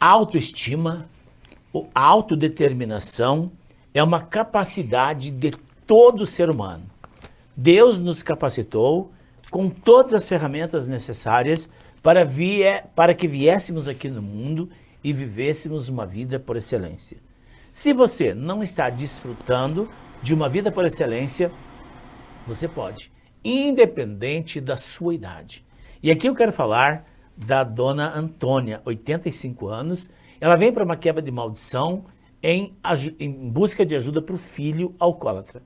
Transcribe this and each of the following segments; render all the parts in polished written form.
A autoestima, a autodeterminação é uma capacidade de todo ser humano. Deus nos capacitou com todas as ferramentas necessárias para que viéssemos aqui no mundo e vivêssemos uma vida por excelência. Se você não está desfrutando de uma vida por excelência, você pode, independente da sua idade. E aqui eu quero falar da dona Antônia, 85 anos. Ela vem para uma quebra de maldição em busca de ajuda para o filho alcoólatra.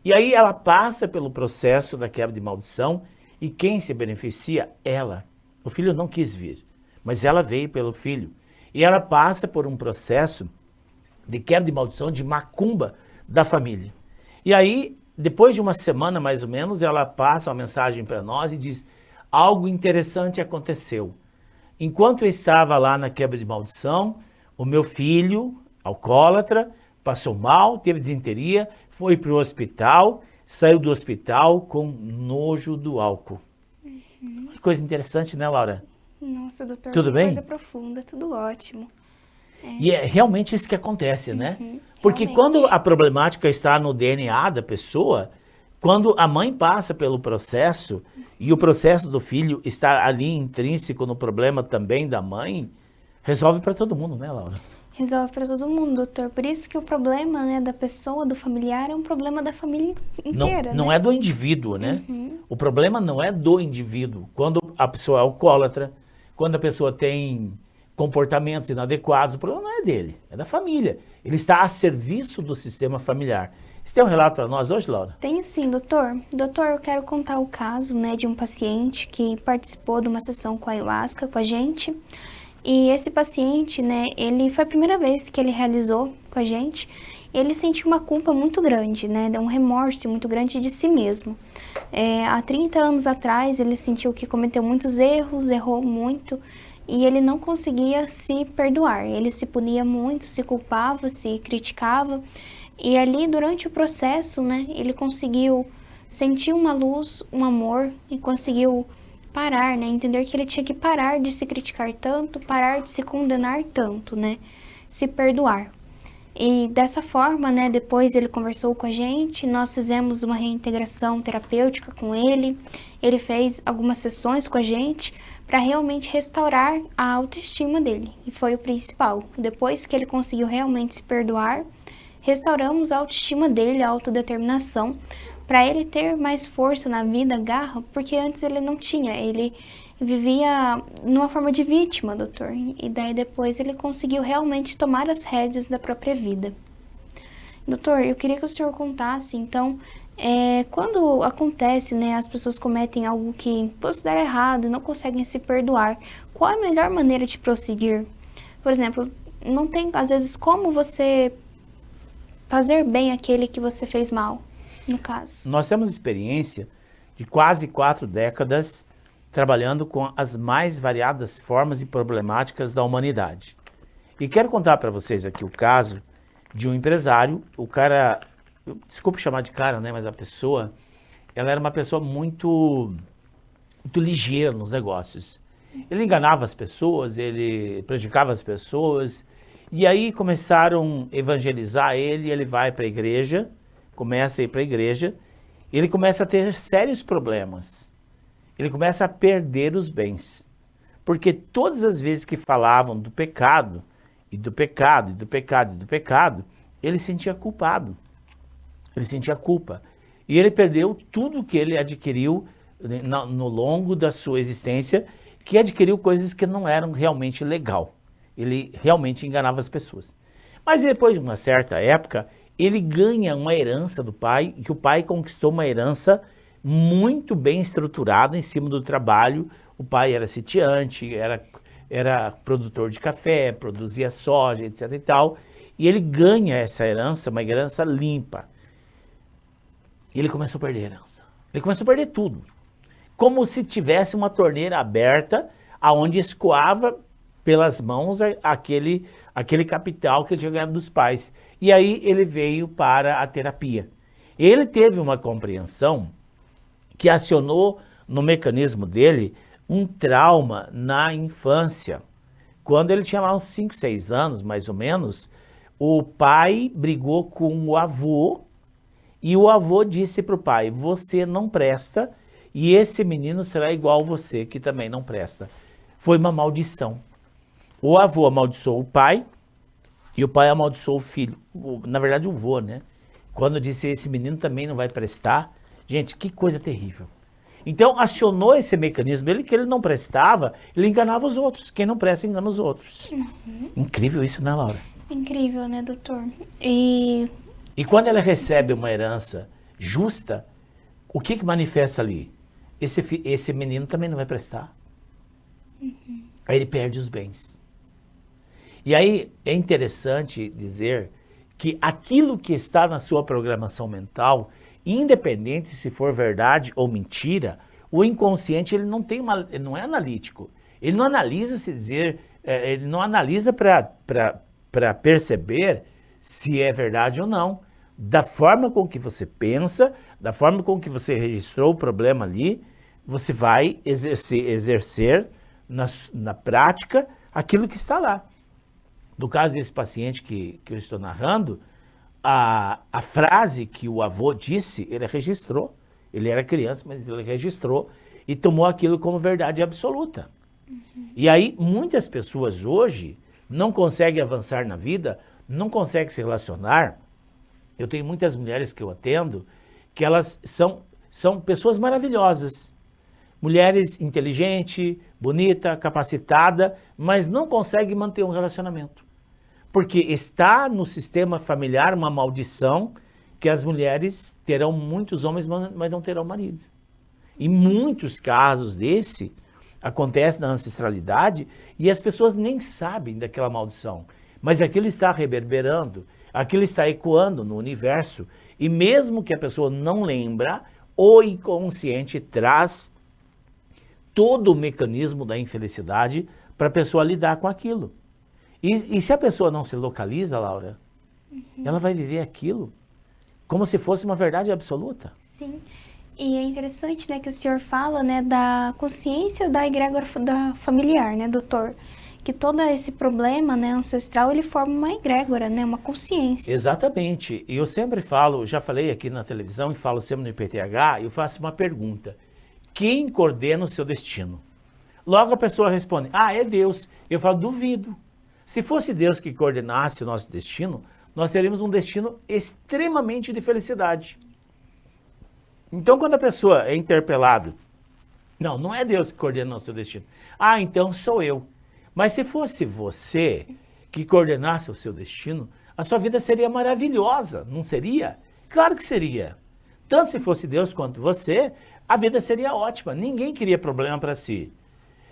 E aí ela passa pelo processo da quebra de maldição e quem se beneficia? Ela. O filho não quis vir, mas ela veio pelo filho. E ela passa por um processo de quebra de maldição, de macumba da família. E aí, depois de uma semana mais ou menos, ela passa uma mensagem para nós e diz: algo interessante aconteceu. Enquanto eu estava lá na quebra de maldição, o meu filho, alcoólatra, passou mal, teve disenteria, foi para o hospital, saiu do hospital com nojo do álcool. Que coisa interessante, né, Laura? Nossa, doutor, Tudo que bem? coisa profunda, tudo ótimo. E é realmente isso que acontece, né? Porque realmente. quando a problemática está no DNA da pessoa, quando a mãe passa pelo processo e o processo do filho está ali intrínseco no problema também da mãe, resolve para todo mundo, né, Laura? Resolve para todo mundo, doutor. Por isso que o problema, né, da pessoa, do familiar, é um problema da família inteira, Não né? é do indivíduo, né? O problema não é do indivíduo. Quando a pessoa é alcoólatra, quando a pessoa tem comportamentos inadequados, o problema não é dele, é da família. Ele está a serviço do sistema familiar. Você tem um relato para nós hoje, Laura? Tenho sim, doutor. Doutor, eu quero contar o caso, né, de um paciente que participou de uma sessão com a ayahuasca com a gente. E esse paciente, né, ele foi a primeira vez que ele realizou com a gente. Ele sentiu uma culpa muito grande, né, um remorso muito grande de si mesmo. Há 30 anos atrás, ele sentiu que cometeu muitos erros, errou muito, e ele não conseguia se perdoar. Ele se punia muito, se culpava, se criticava. E ali, durante o processo, né, ele conseguiu sentir uma luz, um amor, e conseguiu parar, né, entender que ele tinha que parar de se criticar tanto, parar de se condenar tanto, né, se perdoar. E dessa forma, né, depois ele conversou com a gente, nós fizemos uma reintegração terapêutica com ele fez algumas sessões com a gente para realmente restaurar a autoestima dele, e foi o principal. Depois que ele conseguiu realmente se perdoar, restauramos a autoestima dele, a autodeterminação, para ele ter mais força na vida, garra, porque antes ele não tinha, ele vivia numa forma de vítima, doutor, e daí depois ele conseguiu realmente tomar as rédeas da própria vida. Doutor, eu queria que o senhor contasse, então, quando acontece, né, as pessoas cometem algo que considera errado e não conseguem se perdoar, qual é a melhor maneira de prosseguir? Por exemplo, não tem, às vezes, como você fazer bem aquele que você fez mal, no caso. Nós temos experiência de quase 4 décadas trabalhando com as mais variadas formas e problemáticas da humanidade. E quero contar para vocês aqui o caso de um empresário. O cara, desculpe chamar de cara, né, mas a pessoa, ela era uma pessoa muito ligeira nos negócios. Ele enganava as pessoas, ele prejudicava as pessoas, e aí começaram a evangelizar ele, ele vai para a igreja, começa a ir para a igreja, ele começa a ter sérios problemas. Ele começa a perder os bens. Porque todas as vezes que falavam do pecado, e do pecado, e do pecado, e do pecado, ele sentia culpado. Ele sentia culpa. E ele perdeu tudo que ele adquiriu no longo da sua existência, que adquiriu coisas que não eram realmente legal. Ele realmente enganava as pessoas. Mas depois de uma certa época, ele ganha uma herança do pai, que o pai conquistou uma herança muito bem estruturada em cima do trabalho. O pai era sitiante, era produtor de café, produzia soja, etc e tal. E ele ganha essa herança, uma herança limpa. E ele começou a perder a herança. Ele começou a perder tudo. Como se tivesse uma torneira aberta, aonde escoava pelas mãos aquele capital que ele tinha ganhado dos pais. E aí ele veio para a terapia. Ele teve uma compreensão que acionou no mecanismo dele um trauma na infância, quando ele tinha lá uns 5, 6 anos, mais ou menos, o pai brigou com o avô e o avô disse para o pai, você não presta e esse menino será igual você, que também não presta. Foi uma maldição. O avô amaldiçoou o pai e o pai amaldiçoou o filho. Na verdade, o vô, né? Quando disse, esse menino também não vai prestar. Gente, que coisa terrível. Então, acionou esse mecanismo dele, que ele não prestava, ele enganava os outros. Quem não presta, engana os outros. Incrível isso, né, Laura? Incrível, né, doutor? E quando ela recebe uma herança justa, o que manifesta ali? Esse menino também não vai prestar. Aí ele perde os bens. E aí é interessante dizer que aquilo que está na sua programação mental, independente se for verdade ou mentira, o inconsciente ele ele não é analítico. Ele não analisa ele não analisa para perceber se é verdade ou não. Da forma com que você pensa, da forma com que você registrou o problema ali, você vai exercer na prática aquilo que está lá. No caso desse paciente que eu estou narrando, a frase que o avô disse, ele registrou. Ele era criança, mas ele registrou e tomou aquilo como verdade absoluta. E aí, muitas pessoas hoje não conseguem avançar na vida, não conseguem se relacionar. Eu tenho muitas mulheres que eu atendo, que elas são pessoas maravilhosas. Mulheres inteligentes, bonita, capacitada, mas não conseguem manter um relacionamento. Porque está no sistema familiar uma maldição que as mulheres terão muitos homens, mas não terão marido. E muitos casos desse acontecem na ancestralidade e as pessoas nem sabem daquela maldição. Mas aquilo está reverberando, aquilo está ecoando no universo. E mesmo que a pessoa não lembra, o inconsciente traz todo o mecanismo da infelicidade para a pessoa lidar com aquilo. E se a pessoa não se localiza, Laura, ela vai viver aquilo como se fosse uma verdade absoluta. sim, e é interessante, né, que o senhor fala, né, da consciência da egrégora familiar, né, doutor? Que todo esse problema, né, ancestral, ele forma uma egrégora, né, uma consciência. Exatamente. E eu sempre falo, já falei aqui na televisão e falo sempre no IPTH, eu faço uma pergunta. Quem coordena o seu destino? Logo a pessoa responde, é Deus. Eu falo, duvido. Se fosse Deus que coordenasse o nosso destino, nós teríamos um destino extremamente de felicidade. Então, quando a pessoa é interpelada, não é Deus que coordena o seu destino. Então sou eu. Mas se fosse você que coordenasse o seu destino, a sua vida seria maravilhosa, não seria? Claro que seria. Tanto se fosse Deus quanto você, a vida seria ótima. Ninguém queria problema para si.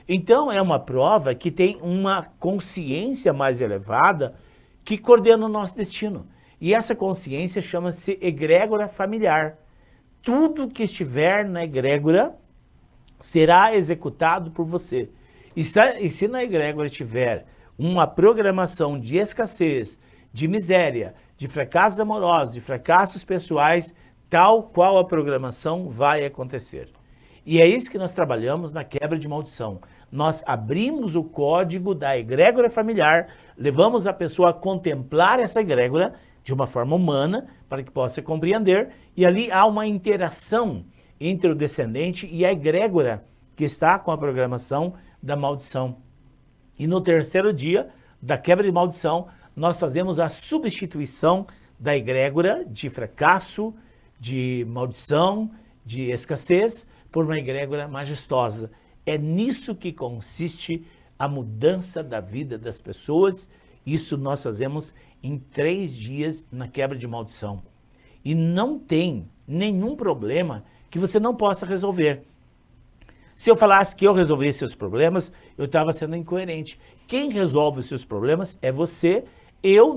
Então, é uma prova que tem uma consciência mais elevada que coordena o nosso destino. E essa consciência chama-se egrégora familiar. Tudo que estiver na egrégora será executado por você. E se na egrégora tiver uma programação de escassez, de miséria, de fracassos amorosos, de fracassos pessoais, tal qual a programação vai acontecer. E é isso que nós trabalhamos na quebra de maldição. Nós abrimos o código da egrégora familiar, levamos a pessoa a contemplar essa egrégora de uma forma humana, para que possa compreender, e ali há uma interação entre o descendente e a egrégora que está com a programação da maldição. E no terceiro dia da quebra de maldição, nós fazemos a substituição da egrégora de fracasso, de maldição, de escassez, por uma egrégora majestosa. É nisso que consiste a mudança da vida das pessoas. Isso nós fazemos em 3 dias na quebra de maldição. E não tem nenhum problema que você não possa resolver. Se eu falasse que eu resolveria seus problemas, eu estava sendo incoerente. Quem resolve os seus problemas é você.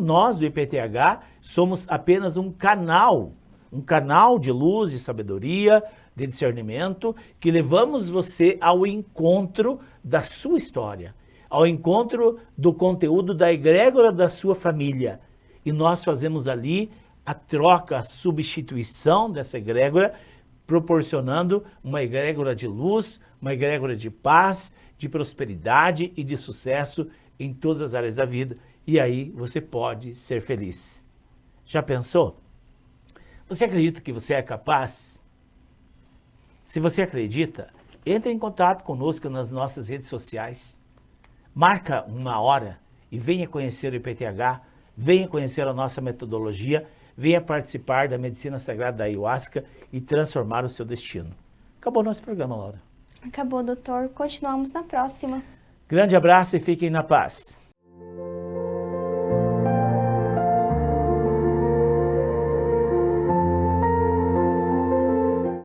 Nós do IPTH, somos apenas um canal de luz, de sabedoria, de discernimento, que levamos você ao encontro da sua história, ao encontro do conteúdo da egrégora da sua família. E nós fazemos ali a troca, a substituição dessa egrégora, proporcionando uma egrégora de luz, uma egrégora de paz, de prosperidade e de sucesso em todas as áreas da vida e aí você pode ser feliz. Já pensou? Você acredita que você é capaz? Se você acredita, entre em contato conosco nas nossas redes sociais. Marca uma hora e venha conhecer o IPTH, venha conhecer a nossa metodologia, venha participar da medicina sagrada da ayahuasca e transformar o seu destino. Acabou o nosso programa, Laura. Acabou, doutor. Continuamos na próxima. Grande abraço e fiquem na paz.